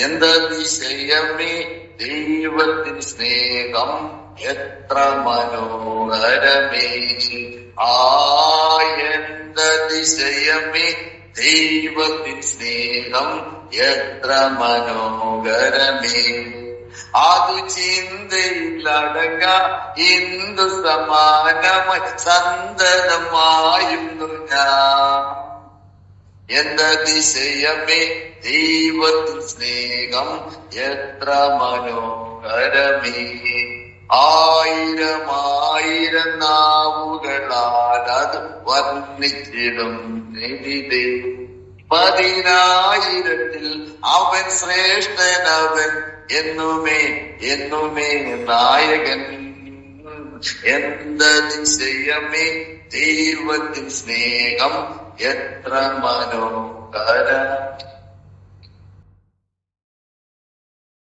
എന്തതിശയമേ ദൈവത്തിൻ സ്നേഹം എത്ര മനോഹരമേ. എന്തതിശയമേ ദൈവത്തിൻ സ്നേഹം എത്ര മനോഹരമേ. അതു ചിന്തയിലടങ്ങ എന്തു സമാനമായി സന്തതമായിരുന്നു ഞാൻ. എന്തതിശയമേ ദൈവത്തിൻ സ്നേഹം എത്ര മനോഹരമേ. ആയിരം നാവുകളാൽ അത് വർണ്ണിച്ചിടും നിധിതേ. 10,000-ൽ അവൻ ശ്രേഷ്ഠനവൻ എന്നുമേ നായകൻ. എന്തതിശയമേ ദൈവത്തിൻ സ്നേഹം എത്ര മനോഹരം.